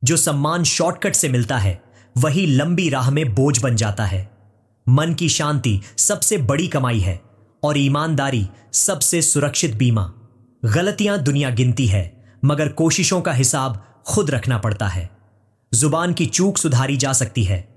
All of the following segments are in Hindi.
जो सम्मान शॉर्टकट से मिलता है वही लंबी राह में बोझ बन जाता है। मन की शांति सबसे बड़ी कमाई है और ईमानदारी सबसे सुरक्षित बीमा। गलतियां दुनिया गिनती है मगर कोशिशों का हिसाब खुद रखना पड़ता है। जुबान की चूक सुधारी जा सकती है,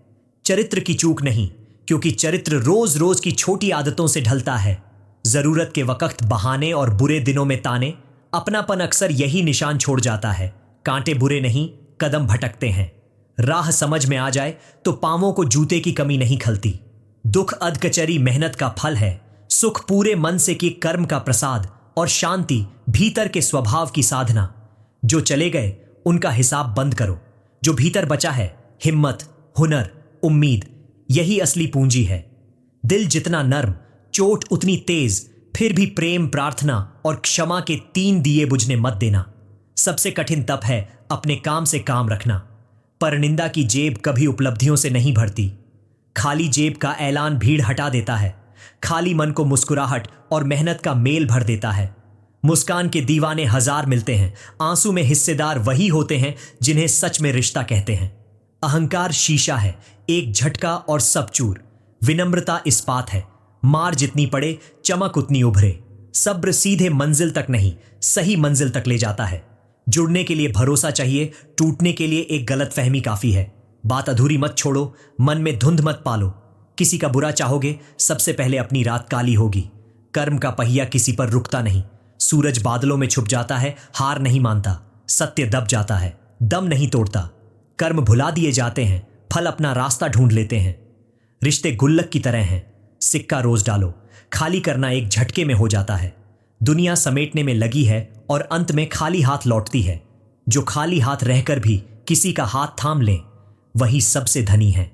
चरित्र की चूक नहीं, क्योंकि चरित्र रोज रोज की छोटी आदतों से ढलता है। जरूरत के वक्त बहाने और बुरे दिनों में ताने, अपनापन अक्सर यही निशान छोड़ जाता है। कांटे बुरे नहीं, कदम भटकते हैं। राह समझ में आ जाए तो पांवों को जूते की कमी नहीं खलती। दुख अधकचरी मेहनत का फल है, सुख पूरे मन से की कर्म का प्रसाद और शांति भीतर के स्वभाव की साधना। जो चले गए उनका हिसाब बंद करो, जो भीतर बचा है हिम्मत, हुनर, उम्मीद, यही असली पूंजी है। दिल जितना नर्म, चोट उतनी तेज, फिर भी प्रेम, प्रार्थना और क्षमा के 3 दिए बुझने मत देना। सबसे कठिन तप है अपने काम से काम रखना। परनिंदा की जेब कभी उपलब्धियों से नहीं भरती। खाली जेब का ऐलान भीड़ हटा देता है। खाली मन को मुस्कुराहट और मेहनत का मेल भर देता है। मुस्कान के दीवाने 1000 मिलते हैं, आंसू में हिस्सेदार वही होते हैं जिन्हें सच में रिश्ता कहते हैं। अहंकार शीशा है, एक झटका और सब चूर। विनम्रता इस्पात है, मार जितनी पड़े चमक उतनी उभरे। सब्र सीधे मंजिल तक नहीं, सही मंजिल तक ले जाता है। जुड़ने के लिए भरोसा चाहिए, टूटने के लिए एक गलतफहमी काफी है। बात अधूरी मत छोड़ो, मन में धुंध मत पालो। किसी का बुरा चाहोगे, सबसे पहले अपनी रात काली होगी। कर्म का पहिया किसी पर रुकता नहीं। सूरज बादलों में छुप जाता है, हार नहीं मानता। सत्य दब जाता है, दम नहीं तोड़ता। कर्म भुला दिए जाते हैं, फल अपना रास्ता ढूंढ लेते हैं। रिश्ते गुल्लक की तरह हैं, सिक्का रोज डालो, खाली करना एक झटके में हो जाता है। दुनिया समेटने में लगी है और अंत में खाली हाथ लौटती है। जो खाली हाथ रहकर भी किसी का हाथ थाम ले, वही सबसे धनी है।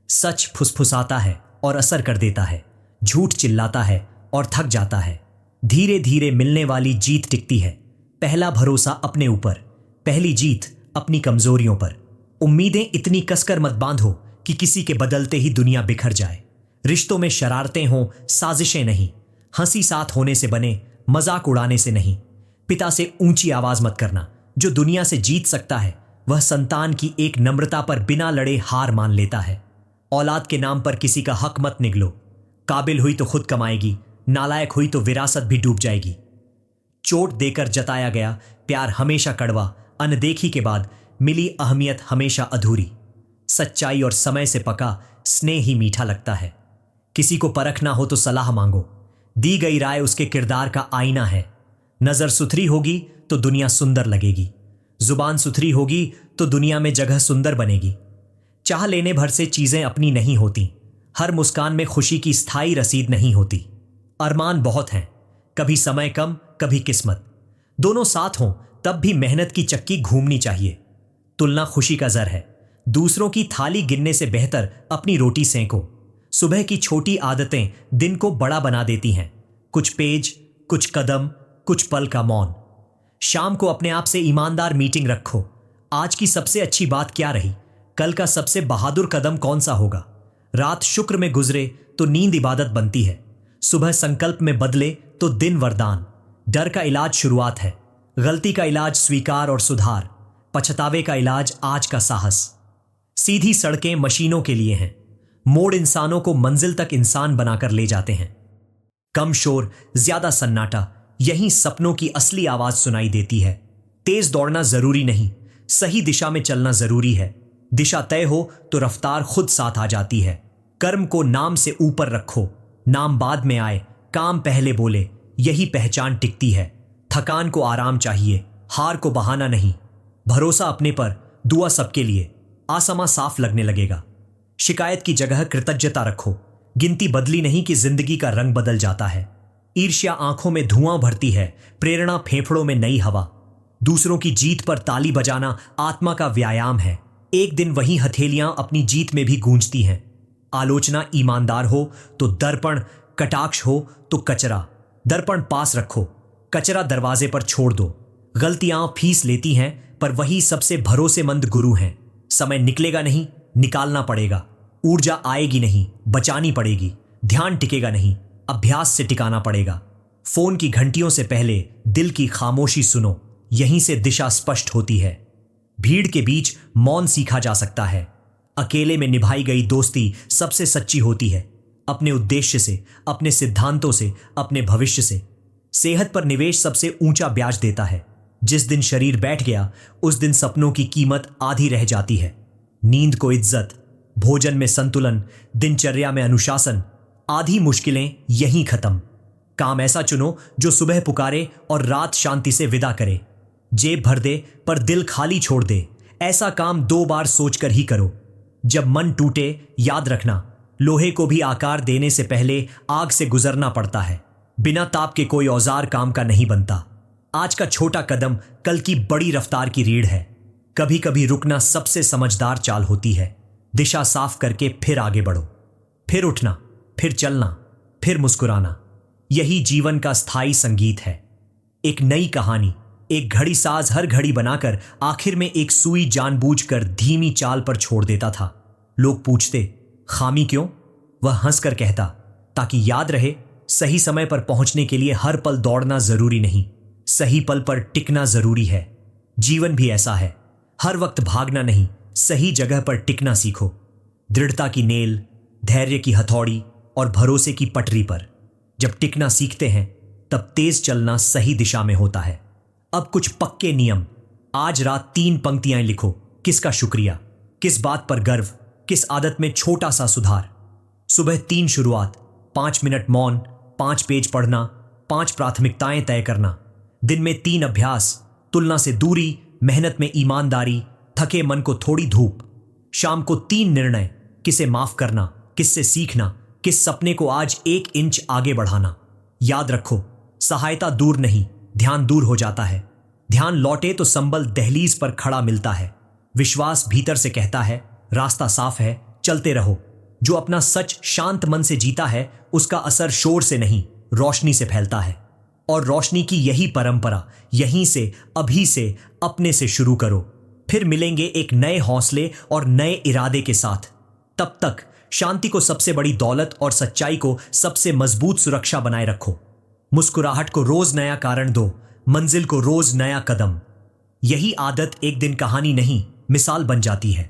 सच फुसफुसाता है और असर कर देता है, झूठ चिल्लाता है और थक जाता है। धीरे धीरे मिलने वाली जीत टिकती है। पहला भरोसा अपने ऊपर, पहली जीत अपनी कमजोरियों पर। उम्मीदें इतनी कसकर मत बांधो कि किसी के बदलते ही दुनिया बिखर जाए। रिश्तों में शरारतें हों, साजिशें नहीं। हंसी साथ होने से बने, मजाक उड़ाने से नहीं। पिता से ऊंची आवाज मत करना। जो दुनिया से जीत सकता है वह संतान की एक नम्रता पर बिना लड़े हार मान लेता है। औलाद के नाम पर किसी का हक मत निगलो। काबिल हुई तो खुद कमाएगी, नालायक हुई तो विरासत भी डूब जाएगी। चोट देकर जताया गया प्यार हमेशा कड़वा, अनदेखी के बाद मिली अहमियत हमेशा अधूरी। सच्चाई और समय से पका स्नेह ही मीठा लगता है। किसी को परखना हो तो सलाह मांगो। दी गई राय उसके किरदार का आईना है। नजर सुथरी होगी तो दुनिया सुंदर लगेगी। जुबान सुथरी होगी तो दुनिया में जगह सुंदर बनेगी। चाह लेने भर से चीजें अपनी नहीं होती। हर मुस्कान में खुशी की स्थायी रसीद नहीं होती। अरमान बहुत हैं, कभी समय कम, कभी किस्मत। दोनों साथ हों तब भी मेहनत की चक्की घूमनी चाहिए। तुलना खुशी का जर है। दूसरों की थाली गिनने से बेहतर अपनी रोटी सेंको। सुबह की छोटी आदतें दिन को बड़ा बना देती हैं। कुछ पेज, कुछ कदम, कुछ पल का मौन। शाम को अपने आप से ईमानदार मीटिंग रखो। आज की सबसे अच्छी बात क्या रही, कल का सबसे बहादुर कदम कौन सा होगा। रात शुक्र में गुजरे तो नींद इबादत बनती है। सुबह संकल्प में बदले तो दिन वरदान। डर का इलाज शुरुआत है, गलती का इलाज स्वीकार और सुधार, पछतावे का इलाज आज का साहस। सीधी सड़कें मशीनों के लिए हैं, मोड़ इंसानों को मंजिल तक इंसान बनाकर ले जाते हैं। कम शोर, ज्यादा सन्नाटा, यही सपनों की असली आवाज सुनाई देती है। तेज दौड़ना जरूरी नहीं, सही दिशा में चलना जरूरी है। दिशा तय हो तो रफ्तार खुद साथ आ जाती है। कर्म को नाम से ऊपर रखो, नाम बाद में आए, काम पहले बोले, यही पहचान टिकती है। थकान को आराम चाहिए, हार को बहाना नहीं। भरोसा अपने पर, दुआ सबके लिए। आसमां साफ लगने लगेगा। शिकायत की जगह कृतज्ञता रखो। गिनती बदली नहीं कि जिंदगी का रंग बदल जाता है। ईर्ष्या आंखों में धुआं भरती है, प्रेरणा फेफड़ों में नई हवा। दूसरों की जीत पर ताली बजाना आत्मा का व्यायाम है। एक दिन वही हथेलियां अपनी जीत में भी गूंजती हैं। आलोचना ईमानदार हो तो दर्पण, कटाक्ष हो तो कचरा। दर्पण पास रखो, कचरा दरवाजे पर छोड़ दो। गलतियां फीस लेती हैं पर वही सबसे भरोसेमंद गुरु हैं। समय निकलेगा नहीं, निकालना पड़ेगा। ऊर्जा आएगी नहीं, बचानी पड़ेगी। ध्यान टिकेगा नहीं, अभ्यास से टिकाना पड़ेगा। फोन की घंटियों से पहले दिल की खामोशी सुनो, यहीं से दिशा स्पष्ट होती है। भीड़ के बीच मौन सीखा जा सकता है। अकेले में निभाई गई दोस्ती सबसे सच्ची होती है, अपने उद्देश्य से, अपने सिद्धांतों से, अपने भविष्य से। सेहत पर निवेश सबसे ऊंचा ब्याज देता है। जिस दिन शरीर बैठ गया उस दिन सपनों की कीमत आधी रह जाती है। नींद को इज्जत, भोजन में संतुलन, दिनचर्या में अनुशासन, आधी मुश्किलें यहीं खत्म। काम ऐसा चुनो जो सुबह पुकारे और रात शांति से विदा करे। जेब भर दे पर दिल खाली छोड़ दे। ऐसा काम 2 बार सोचकर ही करो। जब मन टूटे याद रखना, लोहे को भी आकार देने से पहले आग से गुजरना पड़ता है। बिना ताप के कोई औजार काम का नहीं बनता। आज का छोटा कदम कल की बड़ी रफ्तार की रीढ़ है। कभी कभी रुकना सबसे समझदार चाल होती है। दिशा साफ करके फिर आगे बढ़ो, फिर उठना, फिर चलना, फिर मुस्कुराना। यही जीवन का स्थायी संगीत है। एक नई कहानी, एक घड़ी साज हर घड़ी बनाकर आखिर में एक सुई जानबूझकर धीमी चाल पर छोड़ देता था। लोग पूछते, खामी क्यों? वह हंसकर कहता, ताकि याद रहे, सही समय पर पहुंचने के लिए हर पल दौड़ना जरूरी नहीं, सही पल पर टिकना जरूरी है। जीवन भी ऐसा है, हर वक्त भागना नहीं, सही जगह पर टिकना सीखो। दृढ़ता की नेल, धैर्य की हथौड़ी और भरोसे की पटरी पर जब टिकना सीखते हैं तब तेज चलना सही दिशा में होता है। अब कुछ पक्के नियम। आज रात 3 पंक्तियां लिखो। किसका शुक्रिया, किस बात पर गर्व, किस आदत में छोटा सा सुधार। सुबह 3 शुरुआत, 5 मिनट मौन, 5 पेज पढ़ना, 5 प्राथमिकताएं तय करना। दिन में 3 अभ्यास, तुलना से दूरी, मेहनत में ईमानदारी, थके मन को थोड़ी धूप। शाम को 3 निर्णय, किसे माफ करना, किससे सीखना, किस सपने को आज 1 इंच आगे बढ़ाना। याद रखो, सहायता दूर नहीं, ध्यान दूर हो जाता है। ध्यान लौटे तो संबल दहलीज पर खड़ा मिलता है। विश्वास भीतर से कहता है, रास्ता साफ है, चलते रहो। जो अपना सच शांत मन से जीता है उसका असर शोर से नहीं, रोशनी से फैलता है। और रोशनी की यही परंपरा यहीं से, अभी से, अपने से शुरू करो। फिर मिलेंगे एक नए हौसले और नए इरादे के साथ। तब तक शांति को सबसे बड़ी दौलत और सच्चाई को सबसे मजबूत सुरक्षा बनाए रखो। मुस्कुराहट को रोज नया कारण दो, मंजिल को रोज नया कदम। यही आदत एक दिन कहानी नहीं, मिसाल बन जाती है।